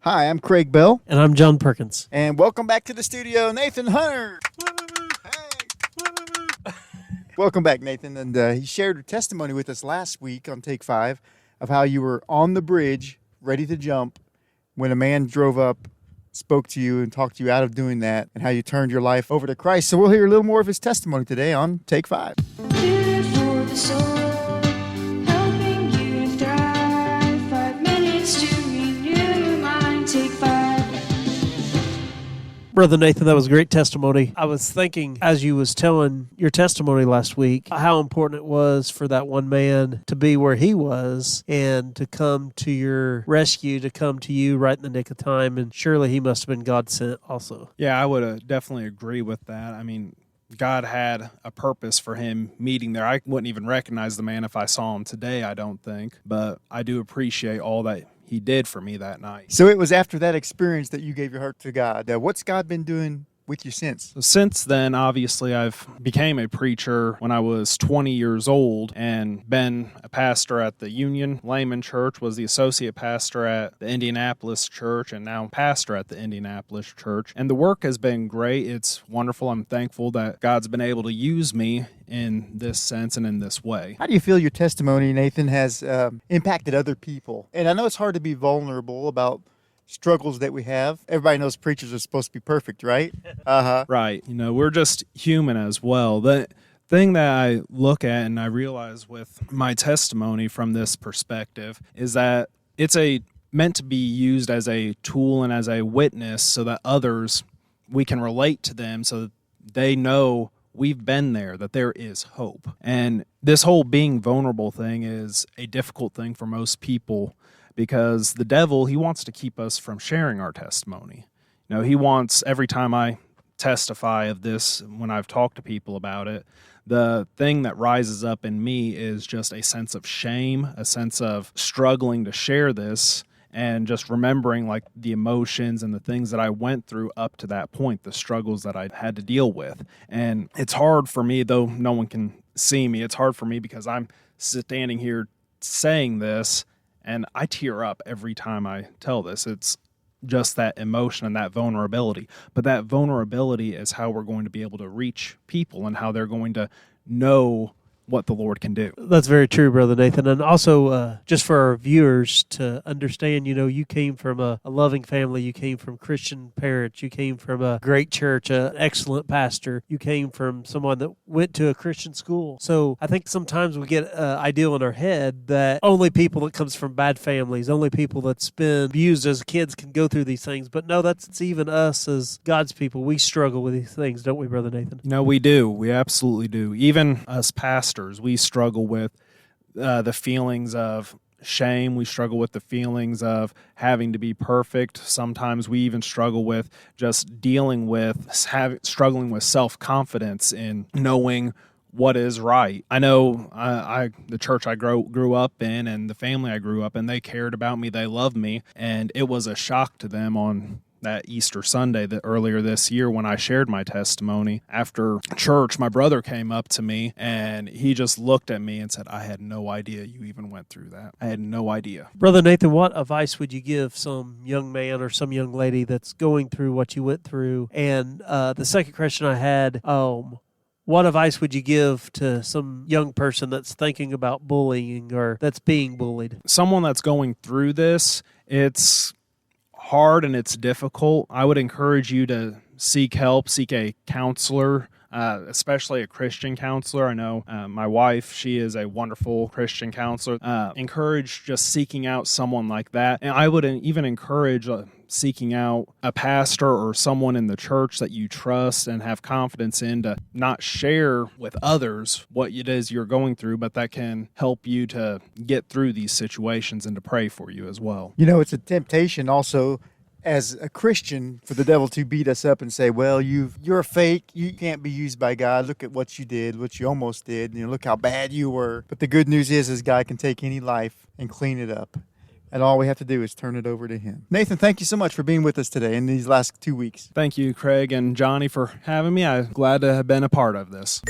Hi, I'm Craig Bell. And I'm John Perkins. And welcome back to the studio, Nathan Hunter. Hey. Welcome back, Nathan. And he shared a testimony with us last week on Take 5 of how you were on the bridge, ready to jump, when a man drove up, spoke to you, and talked you out of doing that, and how you turned your life over to Christ. So we'll hear a little more of his testimony today on Take 5. Good for the soul, helping you to thrive. 5 minutes to renew your mind. Take 5. Brother Nathan, that was a great testimony. I was thinking, as you was telling your testimony last week, how important it was for that one man to be where he was and to come to your rescue, to come to you right in the nick of time. And surely he must have been God sent also. Yeah, I would definitely agree with that. I mean, God had a purpose for him meeting there. I wouldn't even recognize the man if I saw him today, I don't think. But I do appreciate all that he did for me that night. So it was after that experience that you gave your heart to God. What's God been doing with you since? Since then, obviously, I've became a preacher when I was 20 years old and been a pastor at the Union Layman Church, was the associate pastor at the Indianapolis Church, and now pastor at the Indianapolis Church. And the work has been great. It's wonderful. I'm thankful that God's been able to use me in this sense and in this way. How do you feel your testimony, Nathan, has impacted other people? And I know it's hard to be vulnerable about struggles that we have. Everybody knows preachers are supposed to be perfect, right? Right. You know, we're just human as well. The thing that I look at and I realize with my testimony from this perspective is that it's meant to be used as a tool and as a witness so that others, we can relate to them so that they know we've been there, that there is hope. And this whole being vulnerable thing is a difficult thing for most people because the devil, he wants to keep us from sharing our testimony. You know, he wants, every time I testify of this, when I've talked to people about it, the thing that rises up in me is just a sense of shame, a sense of struggling to share this, and just remembering like the emotions and the things that I went through up to that point, the struggles that I had to deal with. And it's hard for me, though no one can see me, it's hard for me because I'm standing here saying this and I tear up every time I tell this. It's just that emotion and that vulnerability. But that vulnerability is how we're going to be able to reach people and how they're going to know what the Lord can do. That's very true, Brother Nathan. And also, just for our viewers to understand, you know, you came from a loving family. You came from Christian parents. You came from a great church, an excellent pastor. You came from someone that went to a Christian school. So I think sometimes we get an ideal in our head that only people that comes from bad families, only people that's been abused as kids can go through these things. But no, it's even us as God's people. We struggle with these things, don't we, Brother Nathan? No, we do. We absolutely do. Even us pastors, we struggle with the feelings of shame. We struggle with the feelings of having to be perfect. Sometimes we even struggle with just dealing with struggling with self-confidence in knowing what is right. I know the church I grew up in and the family I grew up in, they cared about me, they loved me, and it was a shock to them on that Easter Sunday earlier this year when I shared my testimony. After church, my brother came up to me and he just looked at me and said, I had no idea you even went through that. I had no idea. Brother Nathan, what advice would you give some young man or some young lady that's going through what you went through? And the second question I had, what advice would you give to some young person that's thinking about bullying or that's being bullied? Someone that's going through this, it's hard and it's difficult. I would encourage you to seek help, seek a counselor, especially a Christian counselor. I know my wife, she is a wonderful Christian counselor. Encourage just seeking out someone like that. And I would even encourage seeking out a pastor or someone in the church that you trust and have confidence in to not share with others what it is you're going through, but that can help you to get through these situations and to pray for you as well. You know, it's a temptation also as a Christian for the devil to beat us up and say, well, you're a fake. You can't be used by God. Look at what you did, what you almost did. You know, look how bad you were. But the good news is God can take any life and clean it up. And all we have to do is turn it over to him. Nathan, thank you so much for being with us today in these last 2 weeks. Thank you, Craig and Johnny, for having me. I'm glad to have been a part of this.